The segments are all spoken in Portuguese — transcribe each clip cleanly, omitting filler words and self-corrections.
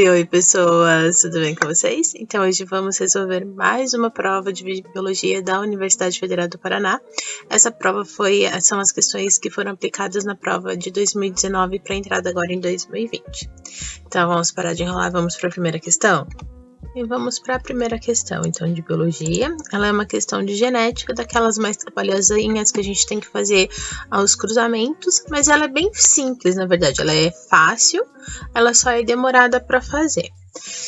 Oi, pessoas, tudo bem com vocês? Então, hoje vamos resolver mais uma prova de Biologia da Universidade Federal do Paraná. Essa prova são as questões que foram aplicadas na prova de 2019 para a entrada agora em 2020. Então, vamos parar de enrolar, vamos para a primeira questão? E vamos para a primeira questão, então, de Biologia. Ela é uma questão de genética, daquelas mais trabalhosinhas que a gente tem que fazer aos cruzamentos, mas ela é bem simples, na verdade. Ela é fácil, ela só é demorada para fazer.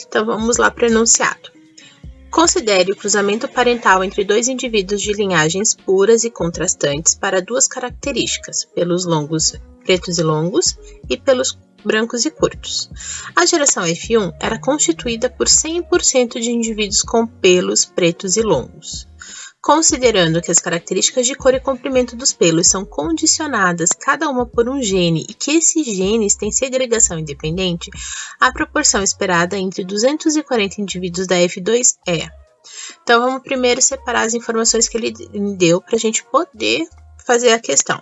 Então, vamos lá para o enunciado. Considere o cruzamento parental entre dois indivíduos de linhagens puras e contrastantes para duas características, pelos longos pretos e longos e pelos brancos e curtos. A geração F1 era constituída por 100% de indivíduos com pelos pretos e longos. Considerando que as características de cor e comprimento dos pelos são condicionadas cada uma por um gene e que esses genes têm segregação independente, a proporção esperada entre 240 indivíduos da F2 é. Então, vamos primeiro separar as informações que ele deu para a gente poder fazer a questão.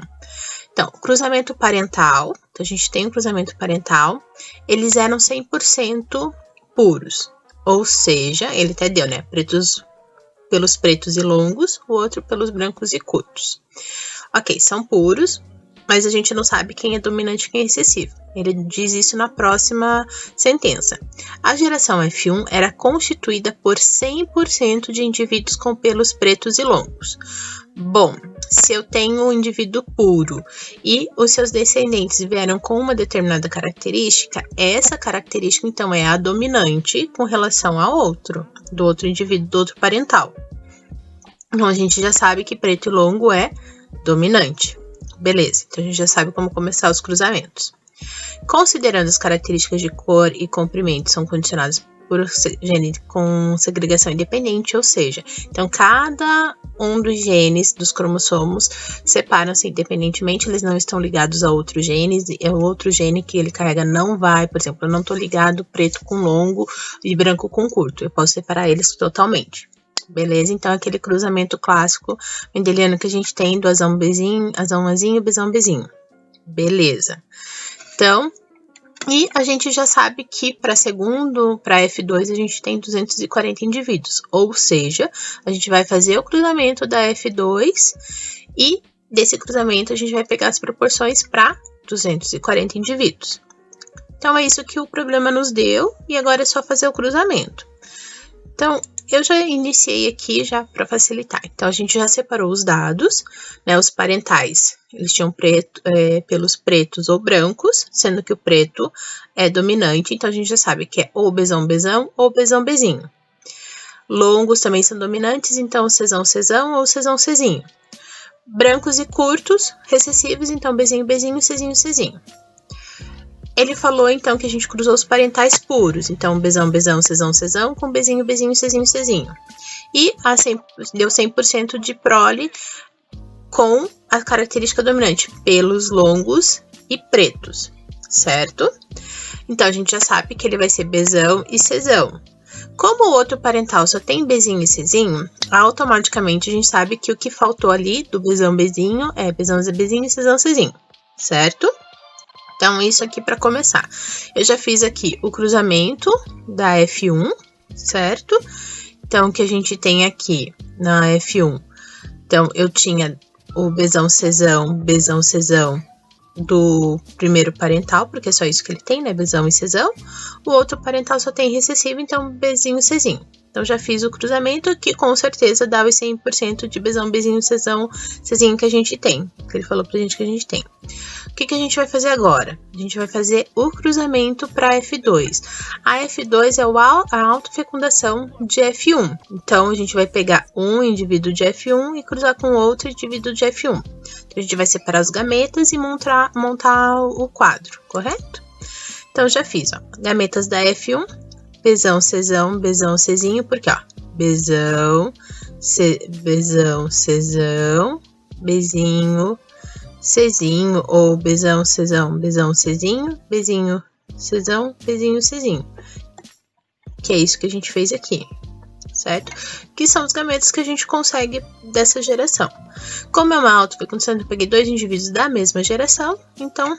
Então, cruzamento parental, então a gente tem um cruzamento parental, eles eram 100% puros, ou seja, ele até deu, né, pelos pretos e longos, o outro pelos brancos e curtos. Ok, são puros, mas a gente não sabe quem é dominante e quem é recessivo. Ele diz isso na próxima sentença. A geração F1 era constituída por 100% de indivíduos com pelos pretos e longos. Bom, se eu tenho um indivíduo puro e os seus descendentes vieram com uma determinada característica, essa característica, então, é a dominante com relação ao outro, do outro indivíduo, do outro parental. Então, a gente já sabe que preto e longo é dominante. Beleza, então a gente já sabe como começar os cruzamentos. Considerando as características de cor e comprimento são condicionadas por gene com segregação independente, ou seja, então cada um dos genes dos cromossomos separam-se independentemente, eles não estão ligados a outros genes, é o outro gene que ele carrega não vai, por exemplo, eu não estou ligado preto com longo e branco com curto, eu posso separar eles totalmente. Beleza? Então, aquele cruzamento clássico mendeliano que a gente tem do azão Bzinho, azão Azinho, bezão Bzinho. Beleza. Então, e a gente já sabe que para F2 a gente tem 240 indivíduos, ou seja, a gente vai fazer o cruzamento da F2 e desse cruzamento a gente vai pegar as proporções para 240 indivíduos. Então, é isso que o problema nos deu e agora é só fazer o cruzamento. Então, eu já iniciei aqui já para facilitar. Então, a gente já separou os dados, né? Os parentais, eles tinham pelos pretos ou brancos, sendo que o preto é dominante. Então, a gente já sabe que é ou bezão ou bezão bezinho. Longos também são dominantes, então cesão ou cesão cezinho. Brancos e curtos, recessivos, então bezinho, cezinho, cezinho. Ele falou, então, que a gente cruzou os parentais puros. Então, bezão, cesão, com bezinho, cezinho, cezinho. E deu 100% de prole com a característica dominante, pelos longos e pretos, certo? Então, a gente já sabe que ele vai ser bezão e cesão. Como o outro parental só tem bezinho e cezinho, automaticamente a gente sabe que o que faltou ali do bezão, bezinho é bezão, bezinho e cesão, cezinho, certo? Então, isso aqui para começar. Eu já fiz aqui o cruzamento da F1, certo? Então, o que a gente tem aqui na F1? Então, eu tinha o bezão, cesão do primeiro parental, porque é só isso que ele tem, né? Bezão e cesão. O outro parental só tem recessivo, então bezinho, cezinho. Então, já fiz o cruzamento que com certeza dá os 100% de bezão, bezinho, cesão, cezinho que a gente tem. Que ele falou pra gente que a gente tem. O que a gente vai fazer agora? A gente vai fazer o cruzamento para F2. A F2 é a autofecundação de F1. Então, a gente vai pegar um indivíduo de F1 e cruzar com outro indivíduo de F1. Então, a gente vai separar os gametas e montar o quadro, correto? Então, já fiz, ó. Gametas da F1, bezão, cezinho, porque, ó, bezão, cesão, bezinho, cezinho, ou bezão, cezinho, bezinho, cesão, bezinho, cezinho. Que é isso que a gente fez aqui, certo? Que são os gametas que a gente consegue dessa geração. Como é uma autofecundação, eu peguei dois indivíduos da mesma geração, então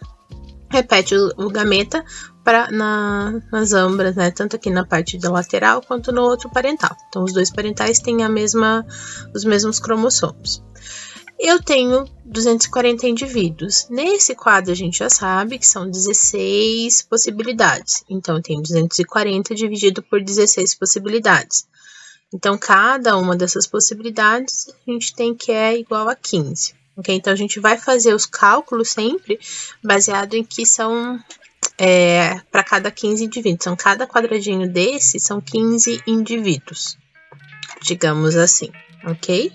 repete o gameta nas ambras, né? Tanto aqui na parte da lateral quanto no outro parental. Então, os dois parentais têm os mesmos cromossomos. Eu tenho 240 indivíduos. Nesse quadro, a gente já sabe que são 16 possibilidades. Então, eu tenho 240 dividido por 16 possibilidades. Então, cada uma dessas possibilidades, a gente tem que é igual a 15. Ok? Então, a gente vai fazer os cálculos sempre baseado em que são para cada 15 indivíduos. Então, cada quadradinho desse são 15 indivíduos, digamos assim, ok?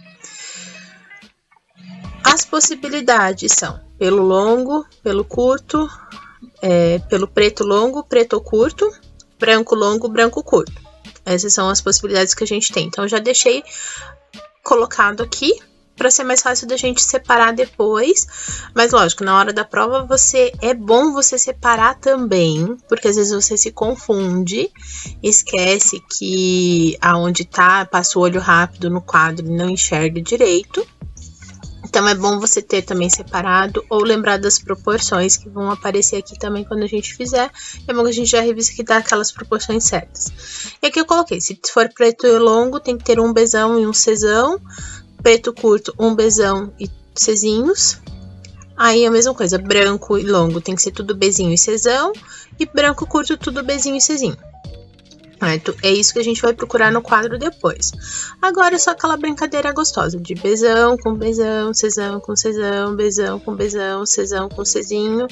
As possibilidades são pelo longo, pelo curto, pelo preto longo, preto curto, branco longo, branco curto. Essas são as possibilidades que a gente tem. Então, eu já deixei colocado aqui para ser mais fácil da gente separar depois. Mas, lógico, na hora da prova é bom você separar também, porque às vezes você se confunde, esquece que aonde tá, passa o olho rápido no quadro e não enxerga direito. Então, é bom você ter também separado ou lembrar das proporções que vão aparecer aqui também quando a gente fizer. É bom que a gente já revise que dá aquelas proporções certas. E aqui eu coloquei, se for preto e longo, tem que ter um Bzão e um Czão. Preto curto, um Bzão e Czinhos. Aí a mesma coisa, branco e longo tem que ser tudo Bzinho e Czão. E branco curto, tudo Bzinho e Czinho. É isso que a gente vai procurar no quadro depois. Agora é só aquela brincadeira gostosa de Bzão com Bzão, Czão com Czão, Bzão com Bzão, Czão com Czinho.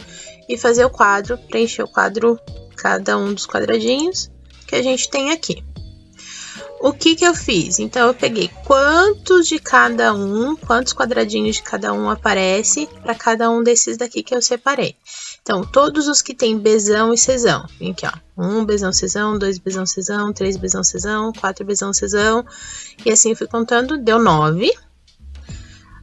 E fazer o quadro, preencher o quadro, cada um dos quadradinhos que a gente tem aqui. O que eu fiz? Então, eu peguei quantos quadradinhos de cada um aparece para cada um desses daqui que eu separei. Então, todos os que tem Bzão e Czão. Vem aqui, ó. 1 Bzão Czão, 2 Bzão Czão, 3 Bzão Czão, 4 Bzão Czão. E assim eu fui contando, deu 9.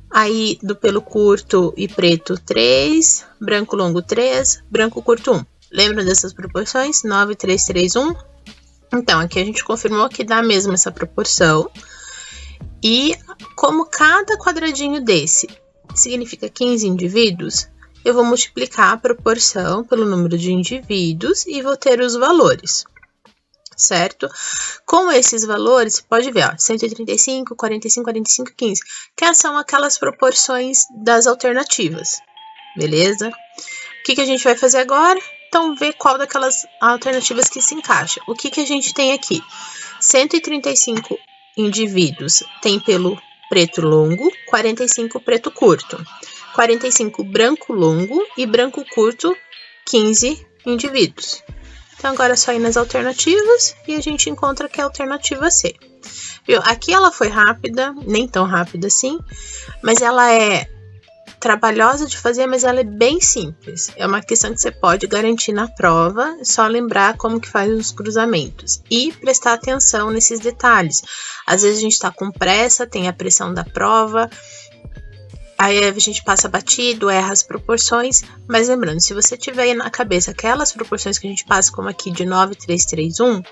Aí, do pelo curto e preto, 3. Branco longo, 3. Branco curto, 1. Lembra dessas proporções? 9, 3, 3, 1. Então, aqui a gente confirmou que dá mesmo essa proporção. E como cada quadradinho desse significa 15 indivíduos, eu vou multiplicar a proporção pelo número de indivíduos e vou ter os valores, certo? Com esses valores, você pode ver, ó, 135, 45, 45, 15, que são aquelas proporções das alternativas, beleza? O que a gente vai fazer agora? Então, ver qual daquelas alternativas que se encaixa. O que a gente tem aqui? 135 indivíduos tem pelo preto longo, 45 preto curto, 45 branco longo e branco curto, 15 indivíduos. Então, agora é só ir nas alternativas e a gente encontra que é a alternativa C. Viu? Aqui ela foi rápida, nem tão rápida assim, mas ela é trabalhosa de fazer, mas ela é bem simples. É uma questão que você pode garantir na prova, só lembrar como que faz os cruzamentos e prestar atenção nesses detalhes. Às vezes a gente está com pressa, tem a pressão da prova, aí a gente passa batido, erra as proporções, mas lembrando, se você tiver na cabeça aquelas proporções que a gente passa, como aqui de 9, 3, 3, 1,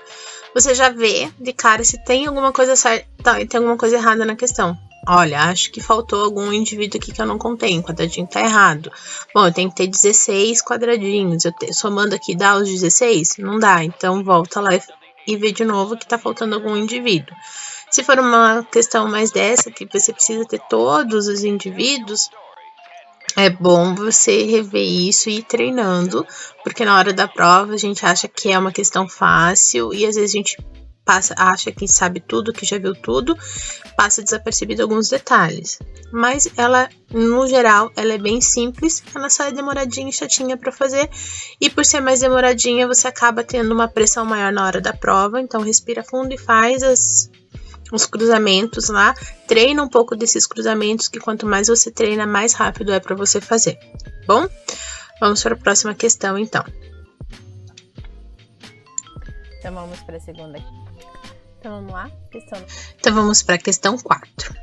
você já vê de cara se tem alguma coisa certa, tem alguma coisa errada na questão. Olha, acho que faltou algum indivíduo aqui que eu não contei, o quadradinho tá errado. Bom, eu tenho que ter 16 quadradinhos, somando aqui dá os 16? Não dá, então volta lá e vê de novo que tá faltando algum indivíduo. Se for uma questão mais dessa, que você precisa ter todos os indivíduos, é bom você rever isso e ir treinando, porque na hora da prova a gente acha que é uma questão fácil e às vezes a gente acha que sabe tudo, que já viu tudo, passa desapercebido alguns detalhes. Mas ela, no geral, ela é bem simples, ela só é demoradinha e chatinha para fazer. E por ser mais demoradinha, você acaba tendo uma pressão maior na hora da prova. Então, respira fundo e faz os cruzamentos lá. Treina um pouco desses cruzamentos, que quanto mais você treina, mais rápido é para você fazer. Bom, vamos para a próxima questão, então. Então, vamos para a segunda. Então, vamos lá? Então, vamos para a questão 4.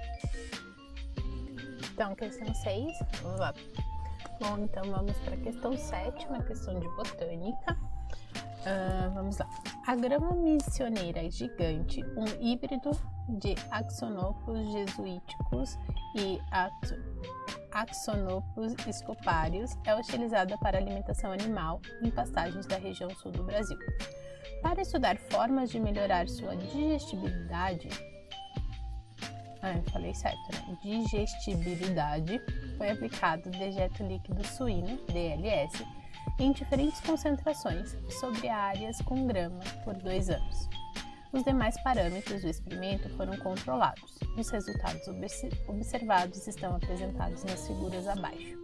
Então, questão 6. Vamos lá. Bom, então, vamos para a questão 7, uma questão de botânica. Vamos lá. A grama missioneira gigante, um híbrido de axonopos jesuíticos e Axonopus scoparius é utilizada para alimentação animal em pastagens da região sul do Brasil. Para estudar formas de melhorar sua digestibilidade, digestibilidade, foi aplicado dejeto líquido suíno, DLS, em diferentes concentrações sobre áreas com grama por 2 anos. Os demais parâmetros do experimento foram controlados. Os resultados observados estão apresentados nas figuras abaixo.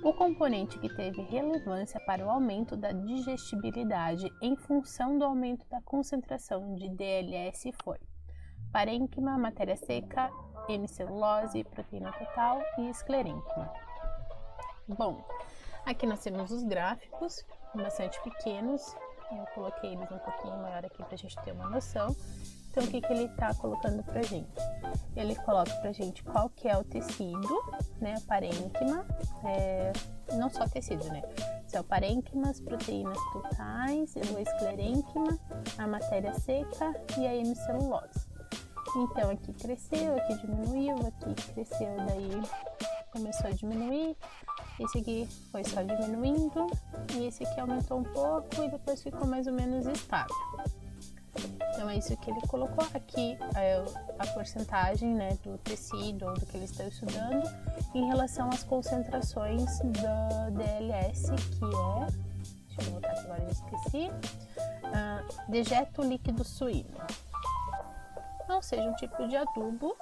O componente que teve relevância para o aumento da digestibilidade em função do aumento da concentração de DLS foi parênquima, matéria seca, hemicelulose, proteína total e esclerênquima. Bom, aqui nós temos os gráficos, bastante pequenos. Eu coloquei eles um pouquinho maior aqui para a gente ter uma noção. Então, o que ele está colocando para a gente? Ele coloca para a gente qual que é o tecido, né, a parênquima, não só tecido, né? São parênquimas, proteínas totais, o esclerênquima, a matéria seca e a hemicelulose. Então, aqui cresceu, aqui diminuiu, aqui cresceu, daí começou a diminuir. Esse aqui foi só diminuindo e esse aqui aumentou um pouco e depois ficou mais ou menos estável. Então é isso que ele colocou aqui, a porcentagem, né, do tecido ou do que eles estão estudando em relação às concentrações da DLS, que é, deixa eu botar aqui agora, eu esqueci, dejeto líquido suíno. Ou seja, um tipo de adubo.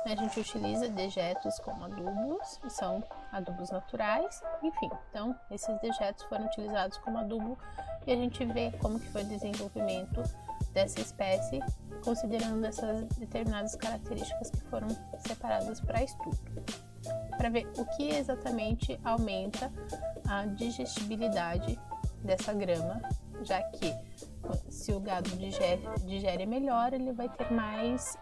A gente utiliza dejetos como adubos, e são adubos naturais, enfim. Então, esses dejetos foram utilizados como adubo e a gente vê como que foi o desenvolvimento dessa espécie, considerando essas determinadas características que foram separadas para estudo. Para ver o que exatamente aumenta a digestibilidade dessa grama, já que se o gado digere melhor, ele vai ter mais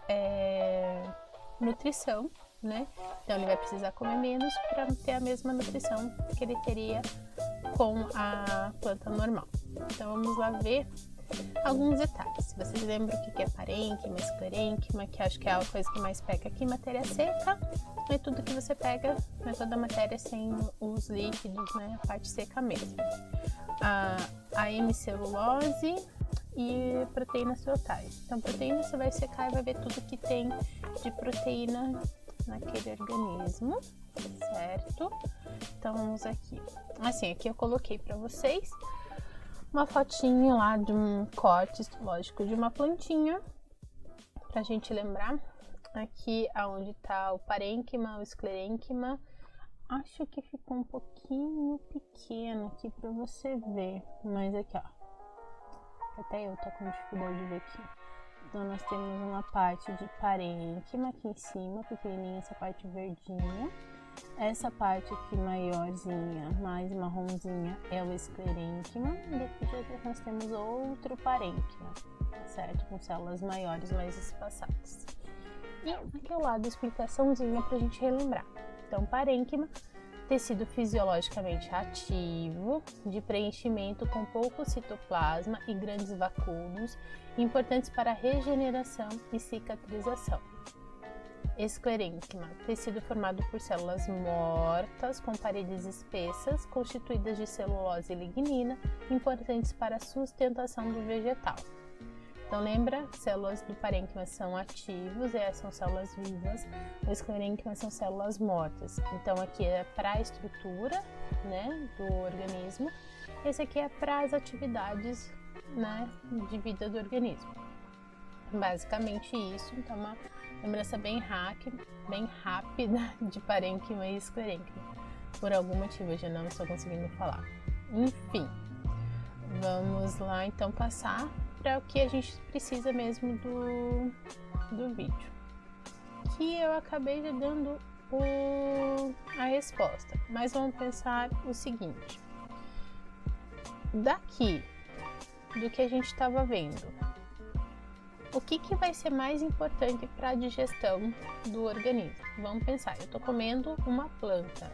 nutrição, né? Então ele vai precisar comer menos para ter a mesma nutrição que ele teria com a planta normal. Então vamos lá ver alguns detalhes. Se vocês lembram o que é parênquima, esclerênquima, que acho que é a coisa que mais pega aqui, matéria seca, é tudo que você pega, é toda a matéria sem os líquidos, né? A parte seca mesmo. A hemicelulose e proteínas totais. Então, proteína você vai secar e vai ver tudo que tem de proteína naquele organismo, certo? Então, vamos aqui. Assim, aqui eu coloquei para vocês uma fotinho lá de um corte histológico de uma plantinha, pra gente lembrar. Aqui aonde tá o parênquima, o esclerênquima. Acho que ficou um pouquinho pequeno aqui para você ver, mas aqui, ó. Até eu tô com dificuldade de ver aqui. Então, nós temos uma parte de parênquima aqui em cima, pequenininha, essa parte verdinha. Essa parte aqui maiorzinha, mais marronzinha, é o esclerênquima. E depois nós temos outro parênquima, certo? Com células maiores, mais espaçadas. E aqui ao lado, a explicaçãozinha pra gente relembrar. Então, parênquima, tecido fisiologicamente ativo, de preenchimento com pouco citoplasma e grandes vacúolos, importantes para a regeneração e cicatrização. Esclerênquima, tecido formado por células mortas com paredes espessas, constituídas de celulose e lignina, importantes para a sustentação do vegetal. Então lembra, células do parênquima são ativos, são células vivas, o esclerênquima são células mortas. Então aqui é para a estrutura, né, do organismo, esse aqui é para as atividades, né, de vida do organismo. Basicamente isso, então uma lembrança bem rápida de parênquima e esclerênquima. Por algum motivo eu já não estou conseguindo falar. Enfim, vamos lá então passar para o que a gente precisa mesmo do vídeo, que eu acabei já dando a resposta, mas vamos pensar o seguinte: daqui do que a gente estava vendo, o que vai ser mais importante para a digestão do organismo? Vamos pensar, eu estou comendo uma planta.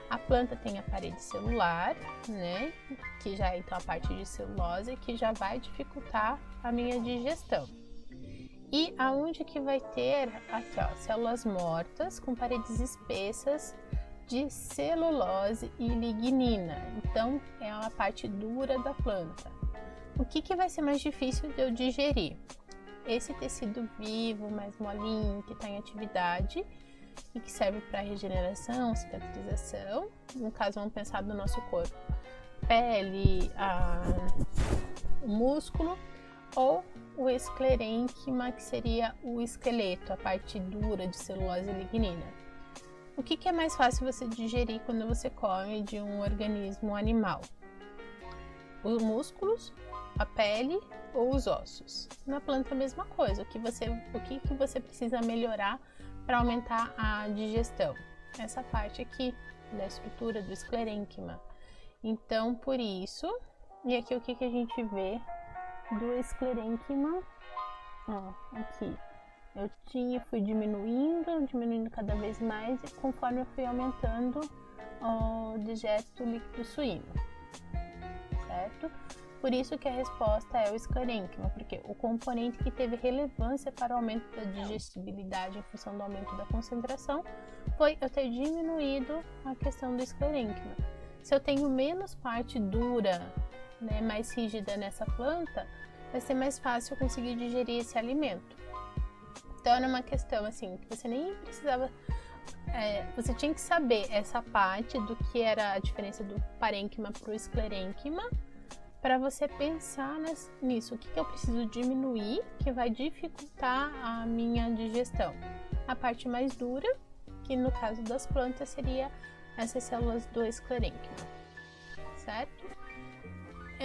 A planta tem a parede celular, né, que já é então a parte de celulose, que já vai dificultar a minha digestão. E aonde que vai ter, aqui ó, células mortas com paredes espessas, de celulose e lignina. Então, é a parte dura da planta. O que vai ser mais difícil de eu digerir? Esse tecido vivo, mais molinho, que está em atividade e que serve para regeneração, cicatrização. No caso, vamos pensar do nosso corpo: pele, o músculo, ou o esclerênquima, que seria o esqueleto, a parte dura de celulose e lignina. O que é mais fácil você digerir quando você come de um organismo animal? Os músculos, a pele ou os ossos? Na planta a mesma coisa. O que você precisa melhorar para aumentar a digestão? Essa parte aqui da estrutura do esclerênquima. Então, por isso, e aqui o que a gente vê do esclerênquima? Aqui eu fui diminuindo cada vez mais, e conforme eu fui aumentando o dejeto líquido suíno, certo? Por isso que a resposta é o esclerênquima, porque o componente que teve relevância para o aumento da digestibilidade em função do aumento da concentração foi eu ter diminuído a questão do esclerênquima. Se eu tenho menos parte dura, né, mais rígida nessa planta, vai ser mais fácil eu conseguir digerir esse alimento. Então era uma questão assim, que você nem precisava, você tinha que saber essa parte do que era a diferença do parênquima para o esclerênquima, para você pensar nisso, o que eu preciso diminuir que vai dificultar a minha digestão. A parte mais dura, que no caso das plantas seria essas células do esclerênquima, certo?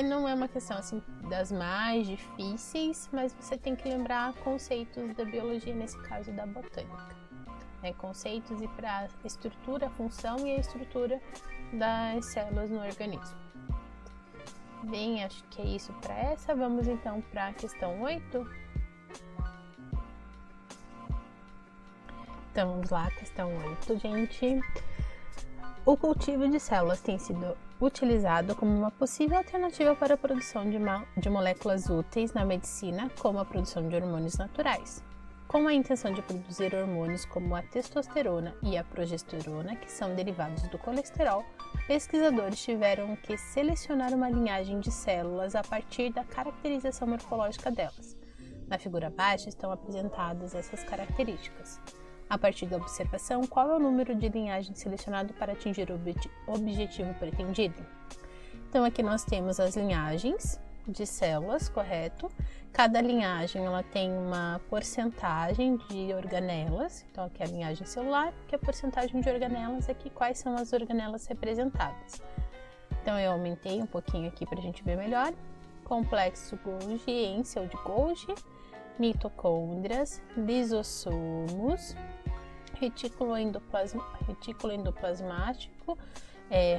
Não é uma questão assim das mais difíceis, mas você tem que lembrar conceitos da biologia, nesse caso da botânica, né? Conceitos e para a estrutura, a função e a estrutura das células no organismo. Bem, acho que é isso para essa. Vamos então para a questão 8. Então vamos lá, questão 8, gente. O cultivo de células tem sido utilizado como uma possível alternativa para a produção de moléculas úteis na medicina, como a produção de hormônios naturais. Com a intenção de produzir hormônios como a testosterona e a progesterona, que são derivados do colesterol, pesquisadores tiveram que selecionar uma linhagem de células a partir da caracterização morfológica delas. Na figura abaixo estão apresentadas essas características. A partir da observação, qual é o número de linhagens selecionado para atingir o objetivo pretendido? Então aqui nós temos as linhagens de células, correto? Cada linhagem ela tem uma porcentagem de organelas. Então aqui é a linhagem celular, que é a porcentagem de organelas, aqui quais são as organelas representadas. Então eu aumentei um pouquinho aqui para a gente ver melhor. Complexo golgiense ou de Golgi, mitocôndrias, lisossomos, retículo endoplasmático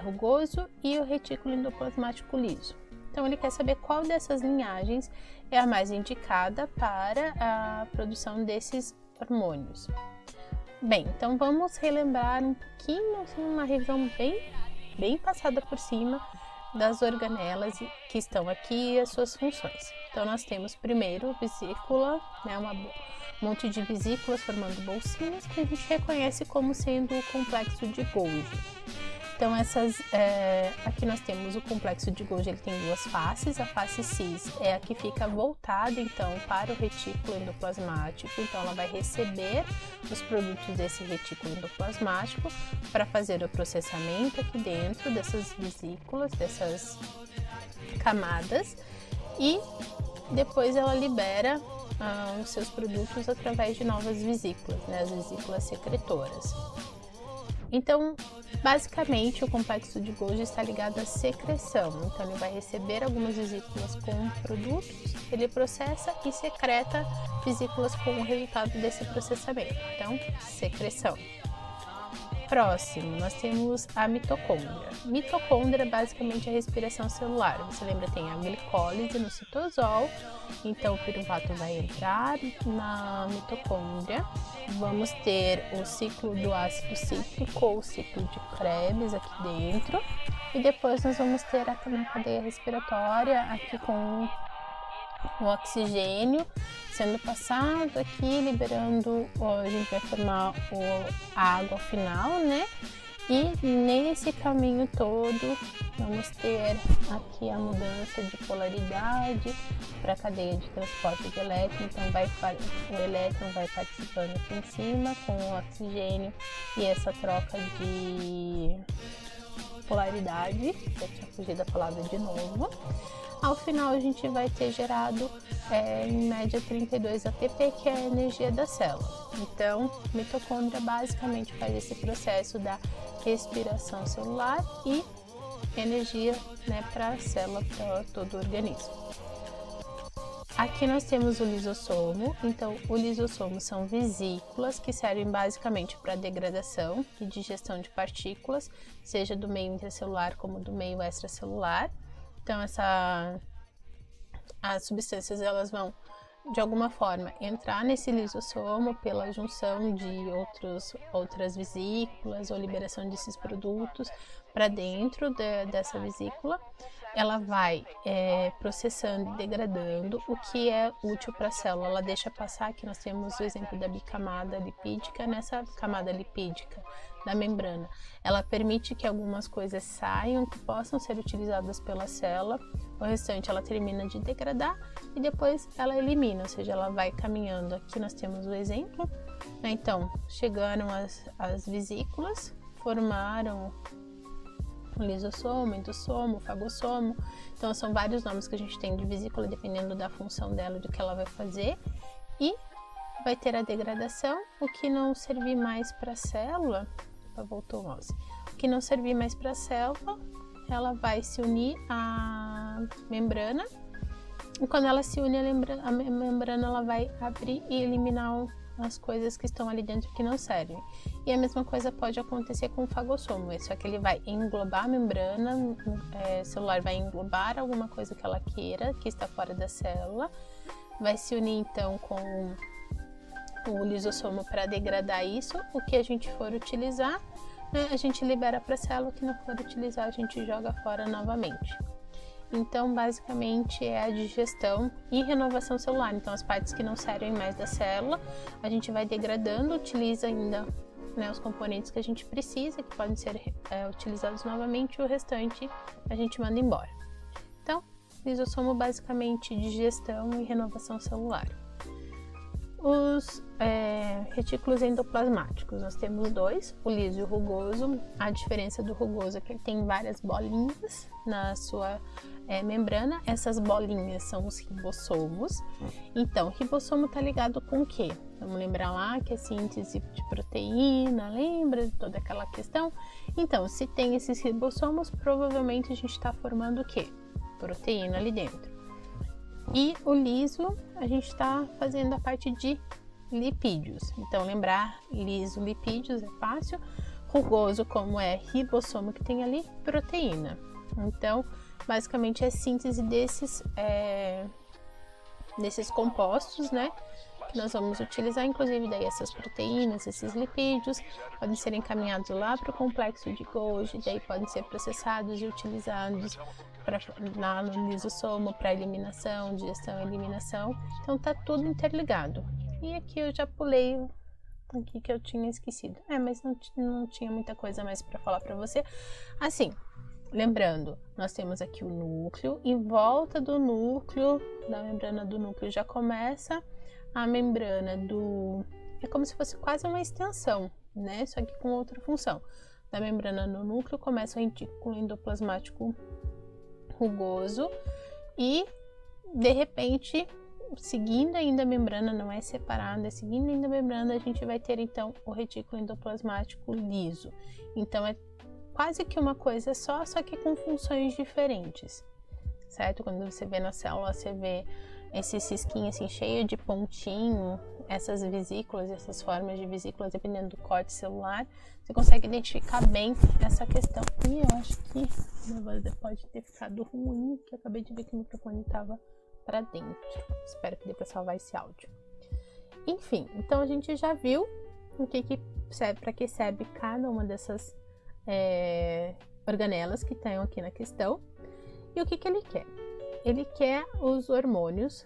rugoso e o retículo endoplasmático liso. Então ele quer saber qual dessas linhagens é a mais indicada para a produção desses hormônios. Bem, então vamos relembrar um pouquinho, assim, uma revisão bem passada por cima das organelas que estão aqui e as suas funções. Então nós temos primeiro vesícula, né, um monte de vesículas formando bolsinhas que a gente reconhece como sendo o complexo de Golgi. Então aqui nós temos o complexo de Golgi, ele tem duas faces. A face cis é a que fica voltada então para o retículo endoplasmático, então ela vai receber os produtos desse retículo endoplasmático para fazer o processamento aqui dentro dessas vesículas, dessas camadas, e depois ela libera os seus produtos através de novas vesículas, né, as vesículas secretoras. Então, basicamente, o complexo de Golgi está ligado à secreção. Então, ele vai receber algumas vesículas com produtos, ele processa e secreta vesículas com o resultado desse processamento. Então, secreção. Próximo, nós temos a mitocôndria. Mitocôndria é basicamente a respiração celular. Você lembra, tem a glicólise no citosol, então o piruvato vai entrar na mitocôndria. Vamos ter o ciclo do ácido cítrico ou o ciclo de Krebs aqui dentro. E depois nós vamos ter a cadeia respiratória aqui com o oxigênio sendo passado aqui, liberando, a gente vai formar a água final, né? E nesse caminho todo, vamos ter aqui a mudança de polaridade para a cadeia de transporte de elétron. Então, o elétron vai participando aqui em cima com o oxigênio e essa troca de polaridade. Já tinha fugido a palavra de novo. Ao final, a gente vai ter gerado, em média, 32 ATP, que é a energia da célula. Então, a mitocôndria basicamente faz esse processo da respiração celular e energia, né, para a célula, para todo o organismo. Aqui nós temos o lisossomo. Então, o lisossomo são vesículas que servem basicamente para degradação e digestão de partículas, seja do meio intracelular como do meio extracelular. Então, as substâncias elas vão, de alguma forma, entrar nesse lisossomo pela junção de outras vesículas ou liberação desses produtos para dentro dessa vesícula. Ela vai processando e degradando o que é útil para a célula. Ela deixa passar, aqui nós temos o exemplo da bicamada lipídica. Nessa camada lipídica da membrana, ela permite que algumas coisas saiam, que possam ser utilizadas pela célula. O restante ela termina de degradar e depois ela elimina, ou seja, ela vai caminhando. Aqui nós temos o exemplo, né? Então, chegaram as vesículas, formaram o lisossomo, endossomo, fagossomo. Então, são vários nomes que a gente tem de vesícula, dependendo da função dela, do que ela vai fazer. E vai ter a degradação, o que não servir mais para a célula, voltou o mouse, o que não servir mais para a célula, ela vai se unir à membrana, e quando ela se une à membrana, ela vai abrir e eliminar as coisas que estão ali dentro que não servem. E a mesma coisa pode acontecer com o fagossomo, só que ele vai englobar a membrana celular, vai englobar alguma coisa que ela queira, que está fora da célula, vai se unir então com o lisossomo para degradar isso. O que a gente for utilizar, né, a gente libera para a célula. O que não for utilizar, a gente joga fora novamente. Então, basicamente, é a digestão e renovação celular. Então, as partes que não servem mais da célula, a gente vai degradando, utiliza ainda, né, os componentes que a gente precisa, que podem ser utilizados novamente, e o restante a gente manda embora. Então, lisossomo basicamente digestão e renovação celular. Os retículos endoplasmáticos, nós temos dois, o liso e o rugoso. A diferença do rugoso é que ele tem várias bolinhas na sua membrana. Essas bolinhas são os ribossomos. Então, o ribossomo está ligado com o quê? Vamos lembrar lá que é síntese de proteína, lembra de toda aquela questão? Então, se tem esses ribossomos, provavelmente a gente está formando o quê? Proteína ali dentro. E o liso, a gente está fazendo a parte de lipídios. Então, lembrar liso, lipídios é fácil. Rugoso, como é ribossomo que tem ali, proteína. Então, basicamente é a síntese desses compostos, né? Que nós vamos utilizar, inclusive daí essas proteínas, esses lipídios, podem ser encaminhados lá para o complexo de Golgi, daí podem ser processados e utilizados no lisossomo para eliminação, digestão e eliminação. Então tá tudo interligado. E aqui eu já pulei o que eu tinha esquecido. Mas não tinha muita coisa mais para falar para você. Assim, lembrando, nós temos aqui o núcleo. Em volta do núcleo, da membrana do núcleo, já começa a membrana é como se fosse quase uma extensão, né? Só que com outra função. Da membrana no núcleo começa o retículo endoplasmático rugoso e, de repente, seguindo ainda a membrana, não é separada, seguindo ainda a membrana, a gente vai ter então o retículo endoplasmático liso. Então é quase que uma coisa só que com funções diferentes, certo? Quando você vê na célula, você vê esse cisquinho assim cheio de pontinho, essas vesículas, essas formas de vesículas, dependendo do corte celular, você consegue identificar bem essa questão. E eu acho que minha voz pode ter ficado ruim, que eu acabei de ver que o microfone estava para dentro. Espero que dê para salvar esse áudio. Enfim, então a gente já viu o que serve, para que serve cada uma dessas organelas que estão aqui na questão. E o que ele quer? Ele quer os hormônios,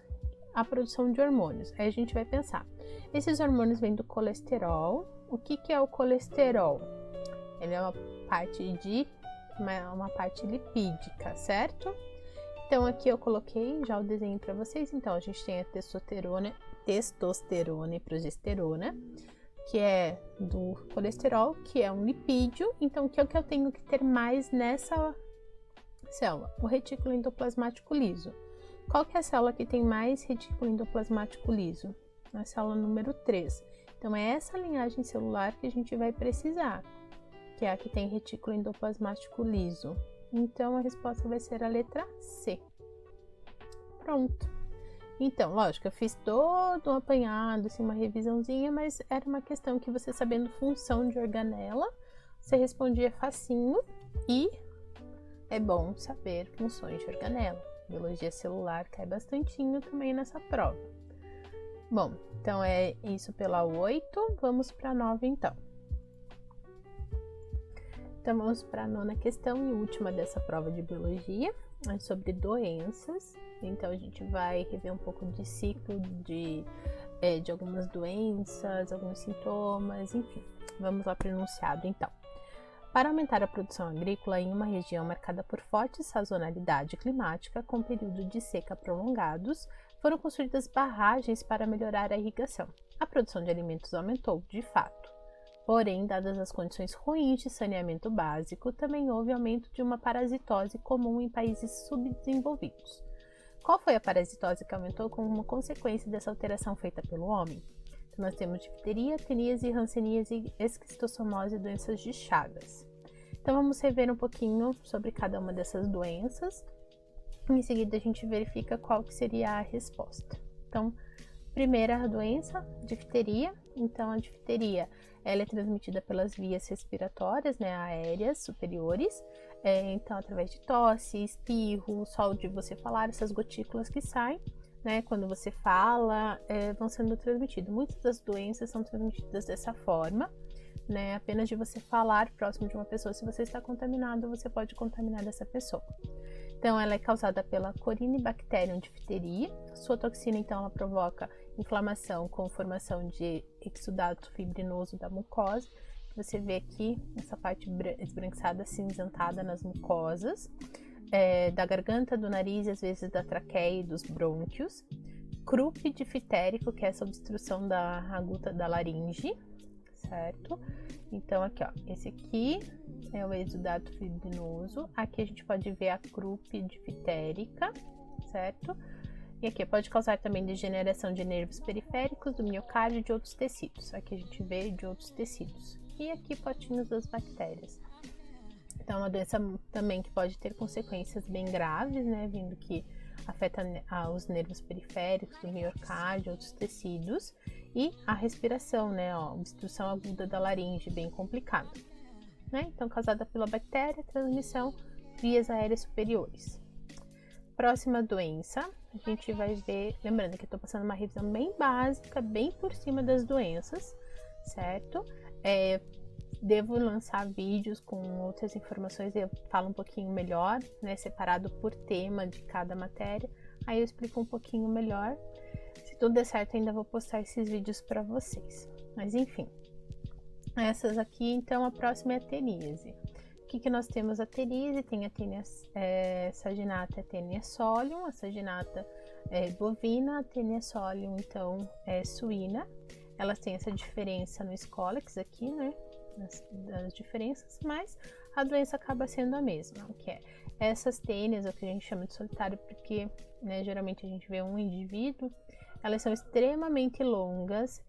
a produção de hormônios. Aí a gente vai pensar, esses hormônios vêm do colesterol. O que é o colesterol? Ele é uma parte lipídica, certo? Então aqui eu coloquei já o desenho para vocês. Então a gente tem a testosterona e progesterona, que é do colesterol, que é um lipídio. Então o que é que eu tenho que ter mais nessa célula? O retículo endoplasmático liso. Qual que é a célula que tem mais retículo endoplasmático liso? A célula número 3. Então é essa linhagem celular que a gente vai precisar, que é a que tem retículo endoplasmático liso. Então a resposta vai ser a letra C. Pronto. Então, lógico, eu fiz todo um apanhado, assim, uma revisãozinha, mas era uma questão que você, sabendo função de organela, você respondia facinho. E é bom saber funções de organela. Biologia celular cai bastantinho também nessa prova. Bom, então é isso pela 8. Vamos para a 9 então. Então vamos para a 9ª questão e última dessa prova de biologia, é sobre doenças. Então a gente vai rever um pouco de ciclo de algumas doenças, alguns sintomas, enfim. Vamos lá para o enunciado então. Para aumentar a produção agrícola em uma região marcada por forte sazonalidade climática, com períodos de seca prolongados, foram construídas barragens para melhorar a irrigação. A produção de alimentos aumentou, de fato. Porém, dadas as condições ruins de saneamento básico, também houve aumento de uma parasitose comum em países subdesenvolvidos. Qual foi a parasitose que aumentou como consequência dessa alteração feita pelo homem? Então, nós temos difteria, teníase, hanseníase, esquistossomose e doenças de Chagas. Então, vamos rever um pouquinho sobre cada uma dessas doenças. Em seguida, a gente verifica qual que seria a resposta. Então, primeira doença, difteria. Então, a difteria ela é transmitida pelas vias respiratórias, né, aéreas superiores. Então, através de tosse, espirro, só de você falar, essas gotículas que saem, né, quando você fala, vão sendo transmitidas. Muitas das doenças são transmitidas dessa forma, né, apenas de você falar próximo de uma pessoa. Se você está contaminado, você pode contaminar essa pessoa. Então, ela é causada pela Corynebacterium diphtheriae. Sua toxina, então, ela provoca inflamação com formação de exudato fibrinoso da mucosa. Você vê aqui essa parte esbranquiçada, acinzentada nas mucosas, da garganta, do nariz, às vezes da traqueia e dos brônquios. Croup difitérico, que é essa obstrução da aguta da laringe, certo? Então, aqui, ó, esse aqui é o exudato fibrinoso. Aqui a gente pode ver a croup difitérica, certo? E aqui pode causar também degeneração de nervos periféricos, do miocárdio e de outros tecidos. Aqui a gente vê de outros tecidos. E aqui potinhos das bactérias. Então, é uma doença também que pode ter consequências bem graves, né? Vindo que afeta os nervos periféricos, do miocárdio, outros tecidos. E a respiração, né? Ó, obstrução aguda da laringe, bem complicada. Né? Então, causada pela bactéria, transmissão vias aéreas superiores. Próxima doença, a gente vai ver, lembrando que eu tô passando uma revisão bem básica, bem por cima das doenças, certo? Devo lançar vídeos com outras informações, eu falo um pouquinho melhor, né, separado por tema de cada matéria, aí eu explico um pouquinho melhor. Se tudo der certo, ainda vou postar esses vídeos para vocês. Mas enfim, essas aqui, então a próxima é a teníase. O que nós temos? A teníase, tem a tênia saginata e a tênia solium. A saginata é bovina, a tênia solium, então, é suína. Elas têm essa diferença no escólex aqui, né? Das diferenças, mas a doença acaba sendo a mesma, que é essas tênias, é o que a gente chama de solitário, porque, né, geralmente a gente vê um indivíduo, elas são extremamente longas,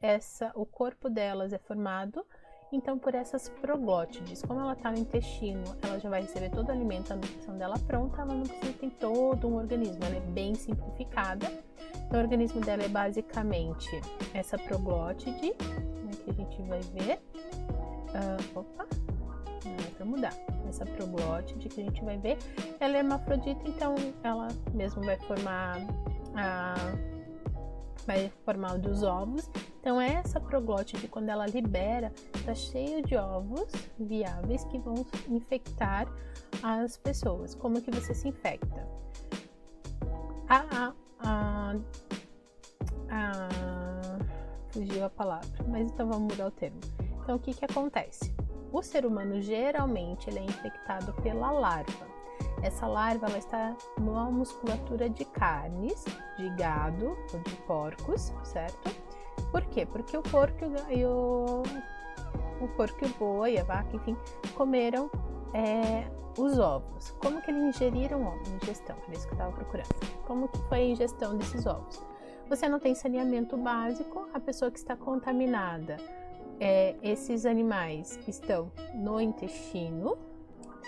o corpo delas é formado, então, por essas proglótides. Como ela está no intestino, ela já vai receber todo o alimento, a nutrição dela pronta, ela não precisa ter todo um organismo, ela é bem simplificada. Então, o organismo dela é basicamente essa proglótide, né, que a gente vai ver. Não é para mudar. Essa proglótide que a gente vai ver, ela é hermafrodita, então ela mesmo vai formar os ovos. Então, essa proglótide, quando ela libera, está cheio de ovos viáveis que vão infectar as pessoas. Como que você se infecta? Fugiu a palavra, mas então vamos mudar o termo. Então, o que acontece? O ser humano geralmente ele é infectado pela larva. Essa larva ela está numa musculatura de carnes, de gado ou de porcos, certo? Por quê? Porque o porco e o boi, a vaca, enfim, comeram os ovos. Como que eles ingeriram ovos? Ingestão, era isso que eu estava procurando. Como que foi a ingestão desses ovos? Você não tem saneamento básico, a pessoa que está contaminada, esses animais estão no intestino,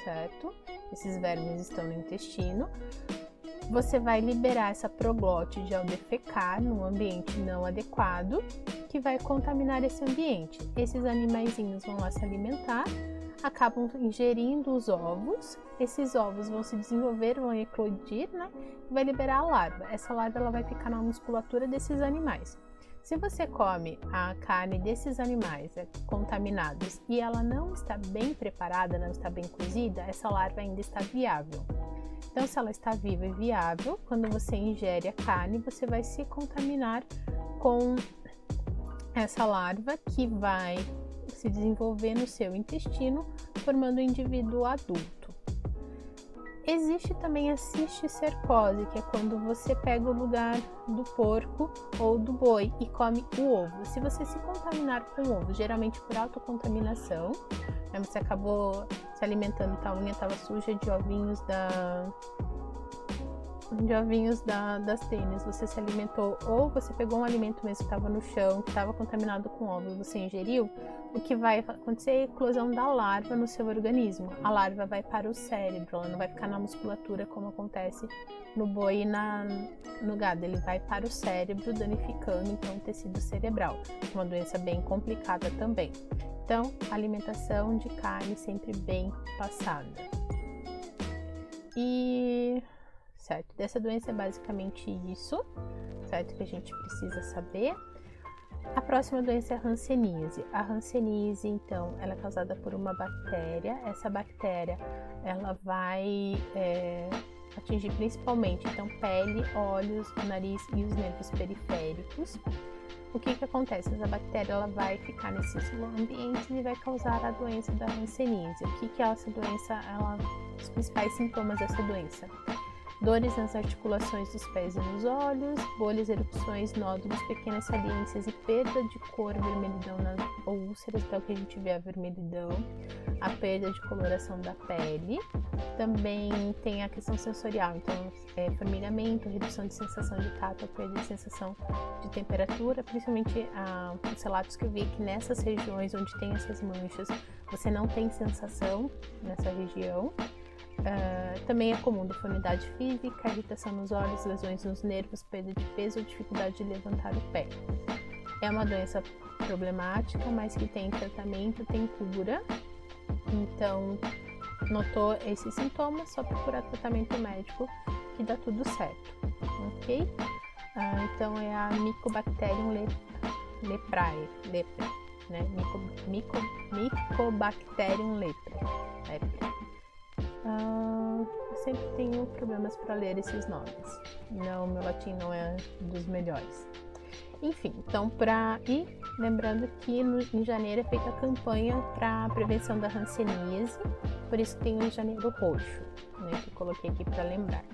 certo? Esses vermes estão no intestino. Você vai liberar essa proglótide ao defecar num ambiente não adequado, que vai contaminar esse ambiente. Esses animaizinhos vão lá se alimentar, acabam ingerindo os ovos. Esses ovos vão se desenvolver, vão eclodir, né? E vai liberar a larva. Essa larva ela vai ficar na musculatura desses animais. Se você come a carne desses animais contaminados e ela não está bem preparada, não está bem cozida, essa larva ainda está viável. Então, se ela está viva e viável, quando você ingere a carne, você vai se contaminar com essa larva que vai se desenvolver no seu intestino, formando um indivíduo adulto. Existe também a cisticercose, que é quando você pega o lugar do porco ou do boi e come o ovo. Se você se contaminar com o ovo, geralmente por autocontaminação, né, você acabou se alimentando, a unha estava suja de ovinhos das tênis, você se alimentou, ou você pegou um alimento mesmo que estava no chão, que estava contaminado com ovo, você ingeriu, o que vai acontecer é a eclosão da larva no seu organismo. A larva vai para o cérebro, ela não vai ficar na musculatura como acontece no boi e no gado, ele vai para o cérebro, danificando então o tecido cerebral, uma doença bem complicada também. Então, alimentação de carne sempre bem passada. Certo, dessa doença é basicamente isso, certo, que a gente precisa saber. A próxima doença é a hanseníase. A hanseníase, então, ela é causada por uma bactéria. Essa bactéria, ela vai atingir principalmente, então, pele, olhos, nariz e os nervos periféricos. O que acontece? Essa bactéria ela vai ficar nesses ambientes e vai causar a doença da hanseníase. O que é essa doença? Os principais sintomas dessa doença: dores nas articulações dos pés e nos olhos, bolhas, erupções, nódulos, pequenas saliências e perda de cor, vermelhidão nas úlceras, até o que a gente vê a vermelhidão, a perda de coloração da pele. Também tem a questão sensorial, então formigamento, redução de sensação de tato, perda de sensação de temperatura, principalmente os relatos que eu vi que nessas regiões onde tem essas manchas, você não tem sensação nessa região. Também é comum deformidade física, irritação nos olhos, lesões nos nervos, perda de peso ou dificuldade de levantar o pé. É uma doença problemática, mas que tem tratamento, tem cura. Então, notou esses sintomas, só procurar tratamento médico que dá tudo certo, ok? Então, é a Mycobacterium leprae, né? Mycobacterium leprae. Eu sempre tenho problemas para ler esses nomes. Não, meu latim não é dos melhores. Enfim, então lembrando que em janeiro é feita a campanha para prevenção da hanseníase, por isso tem o janeiro roxo, né, que eu coloquei aqui para lembrar.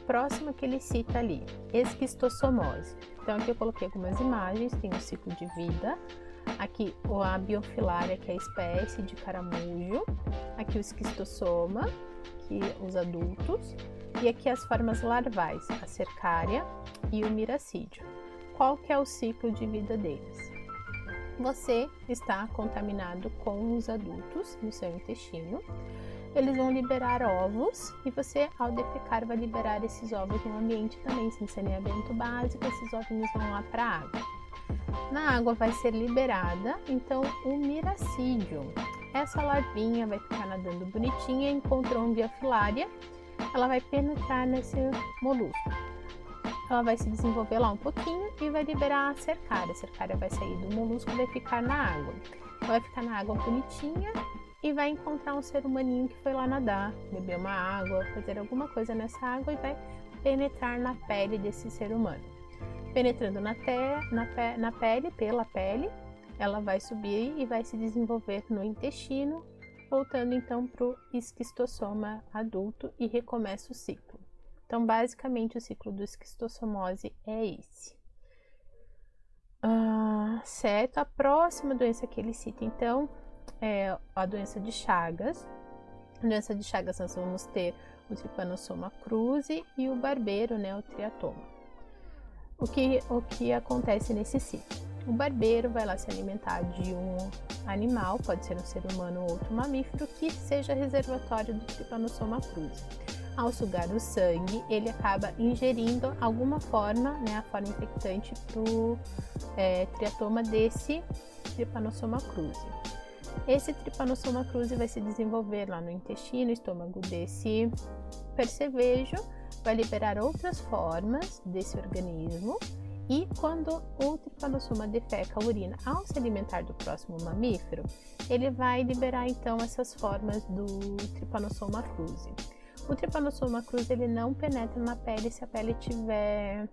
Próximo que ele cita ali, esquistossomose. Então aqui eu coloquei algumas imagens, tem o ciclo de vida. Aqui a biofilária, que é a espécie de caramujo. Aqui o esquistossoma, que os adultos. E aqui as formas larvais, a cercária e o miracídio. Qual que é o ciclo de vida deles? Você está contaminado com os adultos no seu intestino. Eles vão liberar ovos e você, ao defecar, vai liberar esses ovos no ambiente também, sem saneamento básico. Esses ovinhos vão lá para a água. Na água vai ser liberada, então, o miracídio. Essa larvinha vai ficar nadando bonitinha, encontrou uma biofilária, ela vai penetrar nesse molusco. Ela vai se desenvolver lá um pouquinho e vai liberar a cercária. A cercária vai sair do molusco e vai ficar na água. Ela vai ficar na água bonitinha e vai encontrar um ser humaninho que foi lá nadar, beber uma água, fazer alguma coisa nessa água e vai penetrar na pele desse ser humano. Penetrando na pele, pela pele, ela vai subir e vai se desenvolver no intestino, voltando então para o esquistossoma adulto e recomeça o ciclo. Então, basicamente, o ciclo do esquistossomose é esse. Certo, a próxima doença que ele cita, então, é a doença de Chagas. A doença de Chagas nós vamos ter o Trypanosoma cruzi e o barbeiro, né, o triatoma. O que acontece nesse ciclo? O barbeiro vai lá se alimentar de um animal, pode ser um ser humano ou outro mamífero, que seja reservatório do Trypanosoma cruzi. Ao sugar o sangue, ele acaba ingerindo alguma forma, né, a forma infectante para o triatoma desse Trypanosoma cruzi. Esse Trypanosoma cruzi vai se desenvolver lá no intestino, estômago desse percevejo, vai liberar outras formas desse organismo e quando o Trypanosoma defeca a urina ao se alimentar do próximo mamífero, ele vai liberar então essas formas do Trypanosoma cruzi. O Trypanosoma cruzi ele não penetra na pele se a pele estiver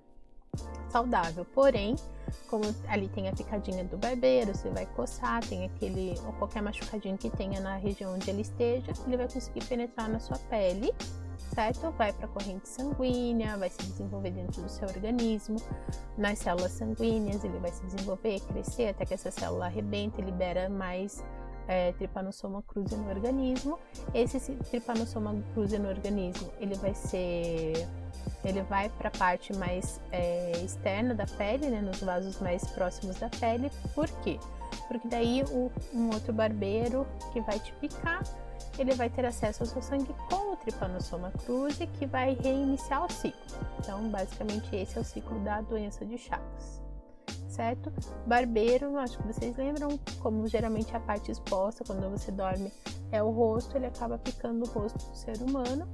saudável, porém, como ali tem a picadinha do barbeiro, você vai coçar, tem aquele ou qualquer machucadinho que tenha na região onde ele esteja, ele vai conseguir penetrar na sua pele, certo? Vai para a corrente sanguínea, vai se desenvolver dentro do seu organismo, nas células sanguíneas ele vai se desenvolver, crescer até que essa célula arrebenta e libera mais Trypanosoma cruzi no organismo. Esse Trypanosoma cruzi no organismo, ele vai para a parte mais externa da pele, né, nos vasos mais próximos da pele. Por quê? Porque daí um outro barbeiro que vai te picar, ele vai ter acesso ao seu sangue com o Trypanosoma cruzi, que vai reiniciar o ciclo. Então, basicamente, esse é o ciclo da doença de Chagas, certo? Barbeiro, acho que vocês lembram, como geralmente a parte exposta quando você dorme é o rosto, ele acaba picando o rosto do ser humano,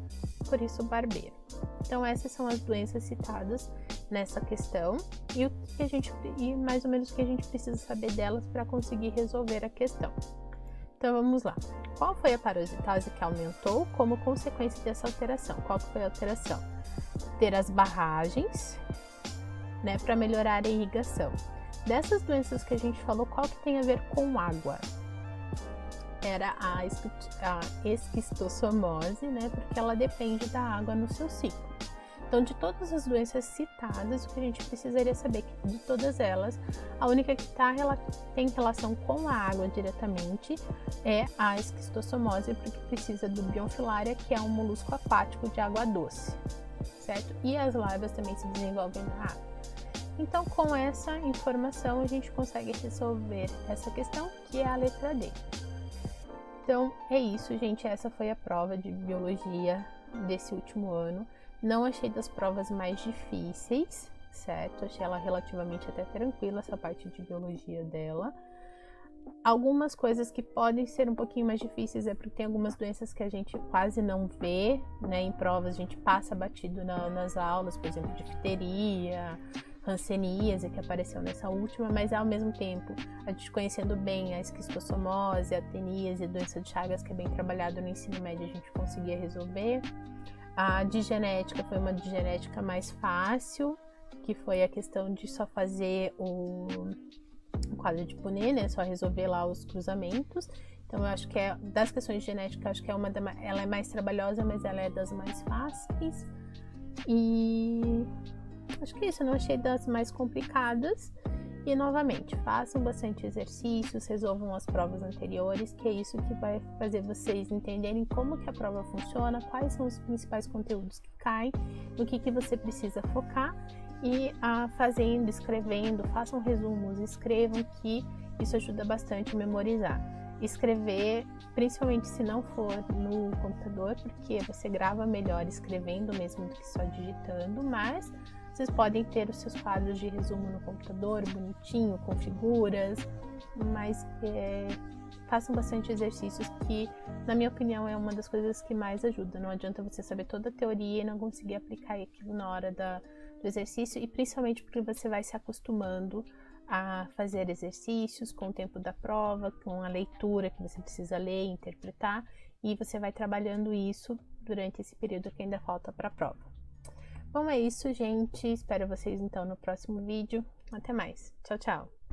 por isso barbeiro. Então essas são as doenças citadas nessa questão e mais ou menos o que a gente precisa saber delas para conseguir resolver a questão. Então vamos lá. Qual foi a parasitose que aumentou como consequência dessa alteração? Qual que foi a alteração? Ter as barragens, né, para melhorar a irrigação. Dessas doenças que a gente falou, qual que tem a ver com água? Era a esquistossomose, né, porque ela depende da água no seu ciclo. Então, de todas as doenças citadas, o que a gente precisaria saber é que de todas elas, a única que tem relação com a água diretamente é a esquistossomose, porque precisa do Bionfilaria, que é um molusco aquático de água doce, certo? E as larvas também se desenvolvem na água. Então, com essa informação, a gente consegue resolver essa questão, que é a letra D. Então, é isso, gente. Essa foi a prova de biologia desse último ano. Não achei das provas mais difíceis, certo? Achei ela relativamente até tranquila, essa parte de biologia dela. Algumas coisas que podem ser um pouquinho mais difíceis é porque tem algumas doenças que a gente quase não vê, né? Em provas a gente passa batido nas aulas, por exemplo, difteria, hanseníase, que apareceu nessa última, mas ao mesmo tempo, a gente conhecendo bem a esquistossomose, a teníase, a doença de Chagas, que é bem trabalhado no ensino médio, a gente conseguia resolver. A de genética foi uma de genética mais fácil, que foi a questão de só fazer o quadro de Punnett, né? Só resolver lá os cruzamentos. Então, eu acho que das questões de genética, acho que ela é mais trabalhosa, mas ela é das mais fáceis. E acho que é isso, eu não achei das mais complicadas. E novamente, façam bastante exercícios, resolvam as provas anteriores, que é isso que vai fazer vocês entenderem como que a prova funciona, quais são os principais conteúdos que caem, no que você precisa focar. E fazendo, escrevendo, façam resumos, escrevam, que isso ajuda bastante a memorizar. Escrever, principalmente se não for no computador, porque você grava melhor escrevendo mesmo do que só digitando, mas vocês podem ter os seus quadros de resumo no computador, bonitinho, com figuras, mas façam bastante exercícios, que, na minha opinião, é uma das coisas que mais ajuda. Não adianta você saber toda a teoria e não conseguir aplicar aquilo na hora do exercício, e principalmente porque você vai se acostumando a fazer exercícios com o tempo da prova, com a leitura que você precisa ler e interpretar, e você vai trabalhando isso durante esse período que ainda falta para a prova. Bom, é isso, gente. Espero vocês então no próximo vídeo. Até mais. Tchau, tchau.